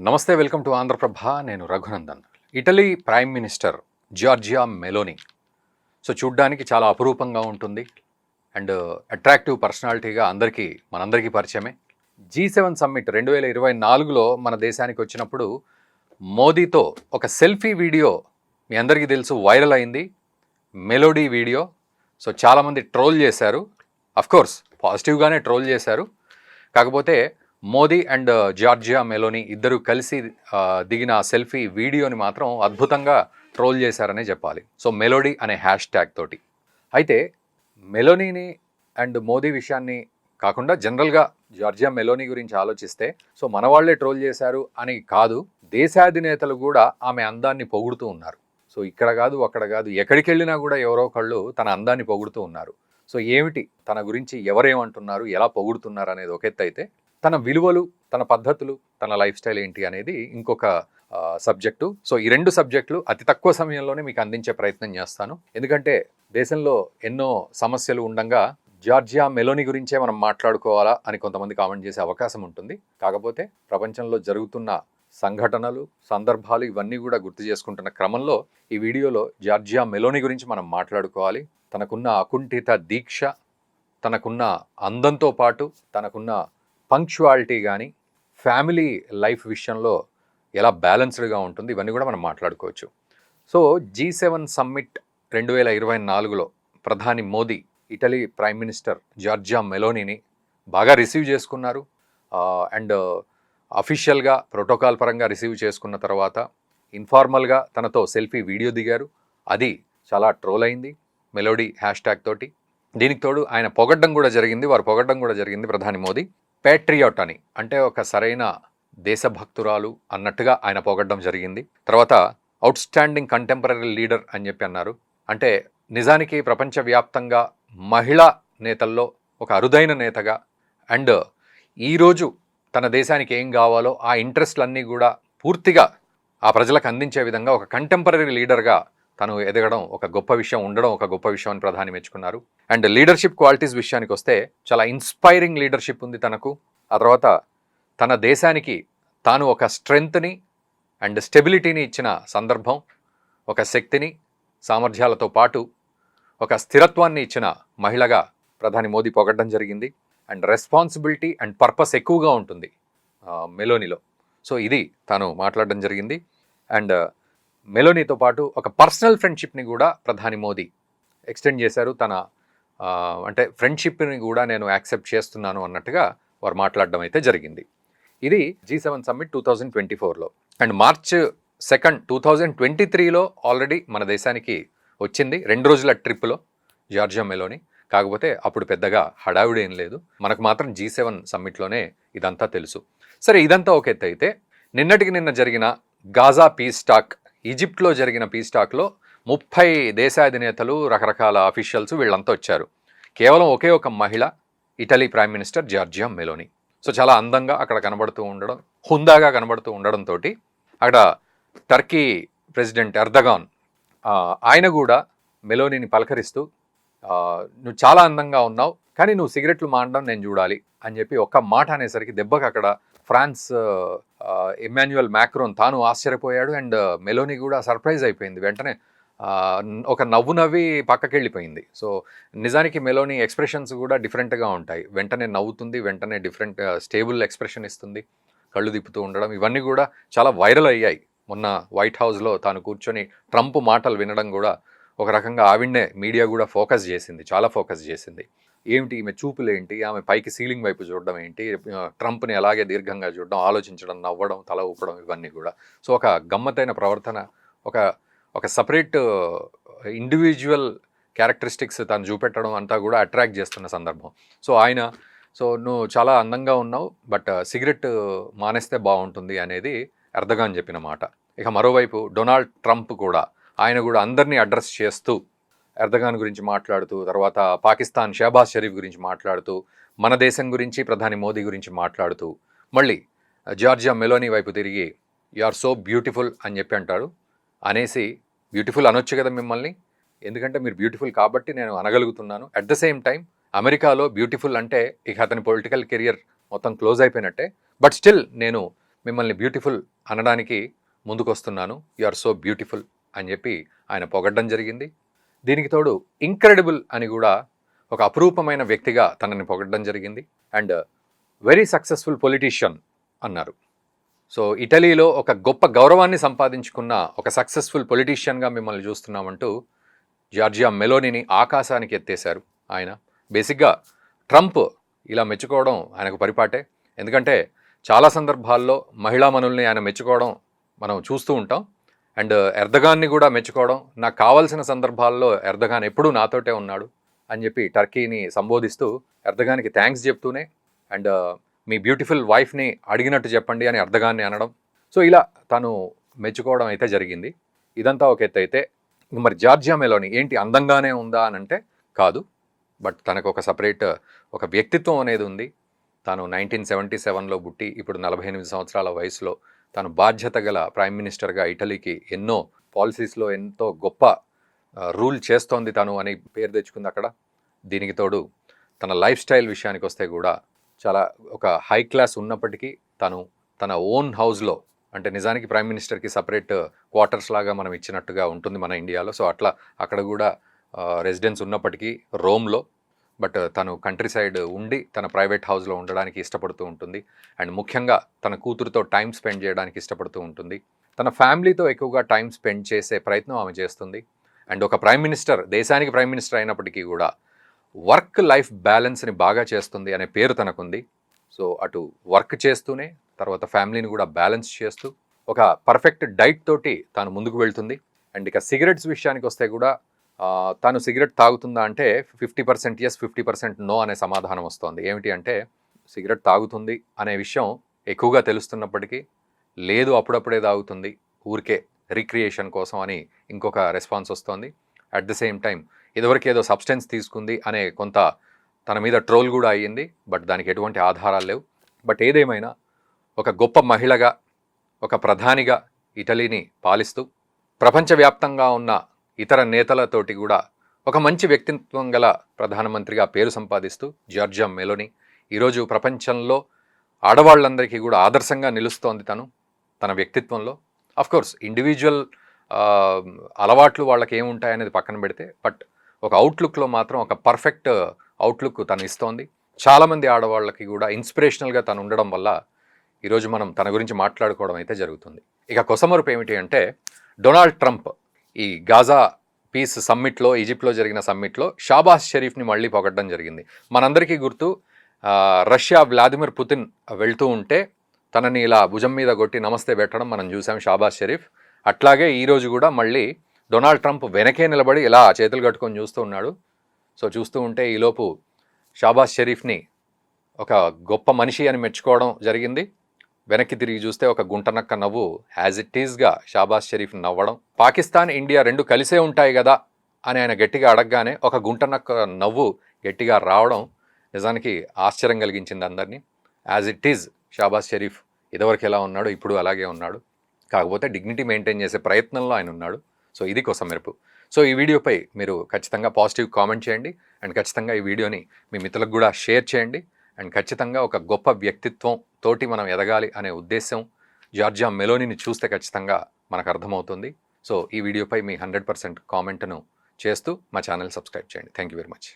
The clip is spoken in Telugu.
నమస్తే, వెల్కమ్ టు ఆంధ్రప్రభ. నేను Raghunandan. Italy prime minister Giorgia Meloni. So చూడ్డానికి చాలా అపురూపంగా ఉంటుంది అండ్ అట్రాక్టివ్ పర్సనాలిటీగా మనందరికీ పరిచయమే. G7 సమ్మిట్ 2024లో మన దేశానికి వచ్చినప్పుడు మోదీతో ఒక సెల్ఫీ వీడియో మీ అందరికీ తెలుసు వైరల్ అయింది, మెలోడీ వీడియో. సో చాలామంది ట్రోల్ చేశారు, అఫ్కోర్స్ పాజిటివ్గానే ట్రోల్ చేశారు. కాకపోతే మోదీ అండ్ జార్జియా మెలోనీ ఇద్దరు కలిసి దిగిన సెల్ఫీ వీడియోని మాత్రం అద్భుతంగా ట్రోల్ చేశారనే చెప్పాలి. సో మెలోడీ అనే హ్యాష్ ట్యాగ్ తోటి. అయితే మెలోనీని అండ్ మోదీ విషయాన్ని కాకుండా జనరల్గా జార్జియా మెలోనీ గురించి ఆలోచిస్తే సో మన వాళ్ళే ట్రోల్ చేశారు అని కాదు, దేశాధినేతలు కూడా ఆమె అందాన్ని పొగుడుతూ ఉన్నారు. సో ఇక్కడ కాదు అక్కడ కాదు, ఎక్కడికి వెళ్ళినా కూడా ఎవరో ఒకళ్ళు తన అందాన్ని పొగుడుతూ ఉన్నారు. సో ఏమిటి తన గురించి ఎవరేమంటున్నారు, ఎలా పొగుడుతున్నారు అనేది ఒక ఎత్తు అయితే, తన విలువలు, తన పద్ధతులు, తన లైఫ్ స్టైల్ ఏంటి అనేది ఇంకొక సబ్జెక్టు. సో ఈ రెండు సబ్జెక్టులు అతి తక్కువ సమయంలోనే మీకు అందించే ప్రయత్నం చేస్తాను. ఎందుకంటే దేశంలో ఎన్నో సమస్యలు ఉండగా జార్జియా మెలోనీ గురించే మనం మాట్లాడుకోవాలా అని కొంతమంది కామెంట్ చేసే అవకాశం ఉంటుంది. కాకపోతే ప్రపంచంలో జరుగుతున్న సంఘటనలు, సందర్భాలు ఇవన్నీ కూడా గుర్తు చేసుకుంటున్న క్రమంలో ఈ వీడియోలో జార్జియా మెలోనీ గురించి మనం మాట్లాడుకోవాలి. తనకున్న అకుంఠిత దీక్ష, తనకున్న అందంతో పాటు తనకున్న పంక్చువాలిటీ కానీ, ఫ్యామిలీ లైఫ్ విషయంలో ఎలా బ్యాలెన్స్డ్గా ఉంటుంది, ఇవన్నీ కూడా మనం మాట్లాడుకోవచ్చు. సో G7 సమ్మిట్ 2024లో ప్రధాని Modi Italy prime minister Giorgia మెలోనీని బాగా రిసీవ్ చేసుకున్నారు. అండ్ అఫీషియల్గా ప్రోటోకాల్ పరంగా రిసీవ్ చేసుకున్న తర్వాత ఇన్ఫార్మల్గా తనతో సెల్ఫీ వీడియో దిగారు. అది చాలా ట్రోల్ అయింది మెలోడీ హ్యాష్ ట్యాగ్ తోటి. దీనికి తోడు ఆయన వారు పొగడ్డం కూడా జరిగింది ప్రధాని మోదీ. పేట్రియాట్ అని, అంటే ఒక సరైన దేశభక్తురాలు అన్నట్టుగా ఆయన పొగడ్డం జరిగింది. తర్వాత అవుట్ స్టాండింగ్ కంటెంపరీ లీడర్ అని చెప్పి అన్నారు. అంటే నిజానికి ప్రపంచవ్యాప్తంగా మహిళా నేతల్లో ఒక అరుదైన నేతగా అండ్ ఈరోజు తన దేశానికి ఏం కావాలో ఆ ఇంట్రెస్ట్లన్నీ కూడా పూర్తిగా ఆ ప్రజలకు అందించే విధంగా ఒక కంటెంపరీ లీడర్గా తను ఎదగడం ఒక గొప్ప విషయం, ఉండడం ఒక గొప్ప విషయం అని ప్రధాని మెచ్చుకున్నారు. అండ్ లీడర్షిప్ క్వాలిటీస్ విషయానికి వస్తే చాలా ఇన్స్పైరింగ్ లీడర్షిప్ ఉంది తనకు. ఆ తర్వాత తన దేశానికి తాను ఒక స్ట్రెంగ్త్ని అండ్ స్టెబిలిటీని ఇచ్చిన సందర్భం, ఒక శక్తిని, సామర్థ్యాలతో పాటు ఒక స్థిరత్వాన్ని ఇచ్చిన మహిళగా ప్రధాని మోదీ పొగడ్డం జరిగింది. అండ్ రెస్పాన్సిబిలిటీ అండ్ పర్పస్ ఎక్కువగా ఉంటుంది మెలోనీలో. సో ఇది తాను మాట్లాడడం జరిగింది. అండ్ మెలోనీతో పాటు ఒక పర్సనల్ ఫ్రెండ్షిప్ని కూడా ప్రధాని మోదీ ఎక్స్టెండ్ చేశారు. తన అంటే ఫ్రెండ్షిప్ని కూడా నేను యాక్సెప్ట్ చేస్తున్నాను అన్నట్టుగా వారు మాట్లాడడం అయితే జరిగింది. ఇది G7 సమ్మిట్ 2024లో. అండ్ March 2, 2023లో ఆల్రెడీ మన దేశానికి వచ్చింది 2 రోజుల ట్రిప్లో జార్జియా మెలోనీ. కాకపోతే అప్పుడు పెద్దగా హడావిడి ఏం లేదు, మనకు మాత్రం G7 సమ్మిట్లోనే ఇదంతా తెలుసు. సరే, ఇదంతా ఒక ఎత్తు అయితే, నిన్న జరిగిన గాజా పీస్ టాక్, ఈజిప్ట్లో జరిగిన పీస్ టాక్లో 30 దేశాధినేతలు, రకరకాల అఫీషియల్స్ వీళ్ళంతా వచ్చారు. కేవలం ఒకే ఒక మహిళ, Italy prime minister Giorgia Meloni. So చాలా అందంగా అక్కడ కనబడుతూ ఉండడం, హుందాగా కనబడుతూ ఉండడంతో అక్కడ టర్కీ ప్రెసిడెంట్ ఎర్దగాన్ ఆయన కూడా మెలోనీని పలకరిస్తూ నువ్వు చాలా అందంగా ఉన్నావు, కానీ నువ్వు సిగరెట్లు మానడం నేను చూడాలి అని చెప్పి ఒక్క మాట అనేసరికి దెబ్బకి అక్కడ ఫ్రాన్స్ ఎమాన్యుయల్ మ్యాక్రోన్ తాను ఆశ్చర్యపోయాడు. అండ్ మెలోనీ కూడా సర్ప్రైజ్ అయిపోయింది. వెంటనే ఒక నవ్వు నవ్వి పక్కకి వెళ్ళిపోయింది. సో నిజానికి మెలోనీ ఎక్స్ప్రెషన్స్ కూడా డిఫరెంట్గా ఉంటాయి. వెంటనే నవ్వుతుంది, వెంటనే డిఫరెంట్ స్టేబుల్ ఎక్స్ప్రెషన్ ఇస్తుంది, కళ్ళు తిప్పుతూ ఉండడం, ఇవన్నీ కూడా చాలా వైరల్ అయ్యాయి. మొన్న వైట్ హౌస్లో తాను కూర్చొని ట్రంప్ మాటలు వినడం కూడా ఒక రకంగా ఆవిడనే మీడియా కూడా ఫోకస్ చేసింది, చాలా ఫోకస్ చేసింది. ఏమిటి ఈమె చూపులు ఏంటి, ఆమె పైకి సీలింగ్ వైపు చూడడం ఏంటి, ట్రంప్ని అలాగే దీర్ఘంగా చూడడం, ఆలోచించడం, నవ్వడం, తల ఊపడం, ఇవన్నీ కూడా. సో ఒక గమ్మత్తైన ప్రవర్తన, ఒక సపరేట్ ఇండివిజువల్ క్యారెక్టరిస్టిక్స్ తను చూపెట్టడం అంతా కూడా అట్రాక్ట్ చేస్తున్న సందర్భం. సో నువ్వు చాలా అందంగా ఉన్నావు, బట్ సిగరెట్ మానేస్తే బాగుంటుంది అనేది ఎర్దగాన్ చెప్పిన మాట. ఇక మరోవైపు డొనాల్డ్ ట్రంప్ కూడా, ఆయన కూడా అందరినీ అడ్రస్ చేస్తూ ఎర్దగాన్ గురించి మాట్లాడుతూ, తర్వాత పాకిస్తాన్ షహబాజ్ షరీఫ్ గురించి మాట్లాడుతూ, మన దేశం గురించి ప్రధాని మోదీ గురించి మాట్లాడుతూ, మళ్ళీ జార్జియా మెలోనీ వైపు తిరిగి యు ఆర్ సో బ్యూటిఫుల్ అని చెప్పి అంటాడు. అనేసి బ్యూటిఫుల్ అనొచ్చు కదా మిమ్మల్ని, ఎందుకంటే మీరు బ్యూటిఫుల్ కాబట్టి నేను అనగలుగుతున్నాను. అట్ ద సేమ్ టైం అమెరికాలో బ్యూటిఫుల్ అంటే ఇక అతని పొలిటికల్ కెరియర్ మొత్తం క్లోజ్ అయిపోయినట్టే. బట్ స్టిల్ నేను మిమ్మల్ని బ్యూటిఫుల్ అనడానికి ముందుకొస్తున్నాను. యు ఆర్ సో బ్యూటిఫుల్ అని చెప్పి ఆయన పొగడ్డం జరిగింది. దీనికి తోడు ఇంక్రెడిబుల్ అని కూడా ఒక అపురూపమైన వ్యక్తిగా తనని పొగడ్డం జరిగింది. అండ్ వెరీ సక్సెస్ఫుల్ పొలిటీషియన్ అన్నారు. సో ఇటలీలో ఒక గొప్ప గౌరవాన్ని సంపాదించుకున్న ఒక సక్సెస్ఫుల్ పొలిటీషియన్గా మిమ్మల్ని చూస్తున్నామంటూ జార్జియా మెలోనీని ఆకాశానికి ఎత్తేశారు ఆయన. బేసిక్గా ట్రంప్ ఇలా మెచ్చుకోవడం ఆయనకు పరిపాటే. ఎందుకంటే చాలా సందర్భాల్లో మహిళామణుల్ని ఆయన మెచ్చుకోవడం మనం చూస్తూ ఉంటాం. అండ్ ఎర్దగాన్ని కూడా మెచ్చుకోవడం, నాకు కావాల్సిన సందర్భాల్లో ఎర్దగాన్ ఎప్పుడూ నాతోటే ఉన్నాడు అని చెప్పి టర్కీని సంబోధిస్తూ ఎర్దగానికి థ్యాంక్స్ చెప్తూనే అండ్ మీ బ్యూటిఫుల్ వైఫ్ని అడిగినట్టు చెప్పండి అని ఎర్దగాన్ని అనడం. సో ఇలా తను మెచ్చుకోవడం అయితే జరిగింది. ఇదంతా ఒక ఎత్తు అయితే, మరి జార్జియా మెలోనీ ఏంటి అందంగానే ఉందా అని అంటే కాదు. బట్ తనకు ఒక సపరేట్ ఒక వ్యక్తిత్వం అనేది ఉంది. తాను 1977లో పుట్టి ఇప్పుడు 48 సంవత్సరాల వయసులో తను బాధ్యత గల ప్రైమ్ మినిస్టర్గా ఇటలీకి ఎన్నో పాలసీస్లో ఎంతో గొప్ప రూల్ చేస్తోంది తను అని పేరు తెచ్చుకుంది అక్కడ. దీనికి తోడు తన లైఫ్ స్టైల్ విషయానికి వస్తే కూడా చాలా ఒక హై క్లాస్ ఉన్నప్పటికీ తను తన ఓన్ హౌస్లో, అంటే నిజానికి ప్రైమ్ మినిస్టర్కి సపరేట్ క్వార్టర్స్ లాగా మనం ఇచ్చినట్టుగా ఉంటుంది మన ఇండియాలో. సో అట్లా అక్కడ కూడా రెసిడెన్స్ ఉన్నప్పటికీ రోమ్లో, బట్ తను కంట్రీ సైడ్ ఉండి తన ప్రైవేట్ హౌస్లో ఉండడానికి ఇష్టపడుతూ ఉంటుంది. అండ్ ముఖ్యంగా తన కూతురుతో టైం స్పెండ్ చేయడానికి ఇష్టపడుతూ ఉంటుంది. తన ఫ్యామిలీతో ఎక్కువగా టైం స్పెండ్ చేసే ప్రయత్నం ఆమె చేస్తుంది. అండ్ ఒక ప్రైమ్ మినిస్టర్, దేశానికి ప్రైమ్ మినిస్టర్ అయినప్పటికీ కూడా వర్క్ లైఫ్ బ్యాలెన్స్ని బాగా చేస్తుంది అనే పేరు తనకుంది. సో అటు వర్క్ చేస్తూనే తర్వాత ఫ్యామిలీని కూడా బ్యాలెన్స్ చేస్తూ ఒక పర్ఫెక్ట్ డైట్ తోటి తాను ముందుకు వెళ్తుంది. అండ్ ఇక సిగరెట్స్ విషయానికి వస్తే కూడా తాను సిగరెట్ తాగుతుందా అంటే 50% ఎస్ 50% నో అనే సమాధానం వస్తుంది. ఏమిటి అంటే సిగరెట్ తాగుతుంది అనే విషయం ఎక్కువగా తెలుస్తున్నప్పటికీ లేదు, అప్పుడప్పుడే తాగుతుంది ఊరికే రిక్రియేషన్ కోసం అని ఇంకొక రెస్పాన్స్ వస్తుంది. అట్ ద సేమ్ టైం ఇదివరకు ఏదో సబ్స్టెన్స్ తీసుకుంది అనే కొంత తన మీద ట్రోల్ కూడా అయ్యింది. బట్ దానికి ఎటువంటి ఆధారాలు లేవు. బట్ ఏదేమైనా ఒక గొప్ప మహిళగా, ఒక ప్రధానిగా ఇటలీని పాలిస్తూ ప్రపంచవ్యాప్తంగా ఉన్న ఇతర నేతలతోటి కూడా ఒక మంచి వ్యక్తిత్వం గల ప్రధానమంత్రిగా పేరు సంపాదిస్తూ జార్జియా మెలోనీ ఈరోజు ప్రపంచంలో ఆడవాళ్ళందరికీ కూడా ఆదర్శంగా నిలుస్తోంది తన వ్యక్తిత్వంలో. అఫ్కోర్స్ ఇండివిజువల్ అలవాట్లు వాళ్ళకి ఏముంటాయనేది పక్కన పెడితే, బట్ ఒక అవుట్లుక్లో మాత్రం ఒక పర్ఫెక్ట్ అవుట్లుక్ తను ఇస్తోంది. చాలామంది ఆడవాళ్ళకి కూడా ఇన్స్పిరేషనల్గా తను ఉండడం వల్ల ఈరోజు మనం తన గురించి మాట్లాడుకోవడం అయితే జరుగుతుంది. ఇక కొసమరుపు ఏమిటి అంటే డొనాల్డ్ ట్రంప్ ఈ గాజా పీస్ సమ్మిట్లో, ఈజిప్ట్లో జరిగిన సమ్మిట్లో షాబాజ్ షరీఫ్ని మళ్ళీ పొగడ్డం జరిగింది. మనందరికీ గుర్తు, రష్యా వ్లాదిమిర్ పుతిన్ వెళ్తూ ఉంటే తనని ఇలా భుజం మీద కొట్టి నమస్తే పెట్టడం మనం చూసాం షాబాజ్ షరీఫ్. అట్లాగే ఈరోజు కూడా మళ్ళీ డొనాల్డ్ ట్రంప్ వెనకే నిలబడి ఇలా చేతులు కట్టుకొని చూస్తూ ఉన్నాడు. సో చూస్తూ ఉంటే ఈలోపు షాబాజ్ షరీఫ్ని ఒక గొప్ప మనిషి అని మెచ్చుకోవడం జరిగింది. వెనక్కి తిరిగి చూస్తే ఒక గుంటనక్క నవ్వు యాజ్ ఇట్ ఈస్గా షాబాజ్ షరీఫ్ నవ్వడం. పాకిస్తాన్, ఇండియా రెండు కలిసే ఉంటాయి కదా అని ఆయన గట్టిగా అడగగానే ఒక గుంటనక్క నవ్వు గట్టిగా రావడం నిజానికి ఆశ్చర్యం కలిగించింది అందరినీ. As it is Shahbaz Sharif ఇదివరకు ఎలా ఉన్నాడు ఇప్పుడు అలాగే ఉన్నాడు. కాకపోతే డిగ్నిటీ మెయింటైన్ చేసే ప్రయత్నంలో ఆయన ఉన్నాడు. సో ఇది కొసమెరుపు. సో ఈ వీడియోపై మీరు ఖచ్చితంగా పాజిటివ్ కామెంట్ చేయండి. అండ్ ఖచ్చితంగా ఈ వీడియోని మీ మిత్రులకు కూడా షేర్ చేయండి. అండ్ ఖచ్చితంగా ఒక గొప్ప వ్యక్తిత్వం తోటి మనం ఎదగాలి అనే ఉద్దేశం జార్జియా మెలోనీని చూస్తే ఖచ్చితంగా మనకు అర్థమవుతుంది. సో ఈ వీడియోపై మీ 100% కామెంట్ను చేస్తూ మా ఛానల్ సబ్స్క్రైబ్ చేయండి. Thank you very much.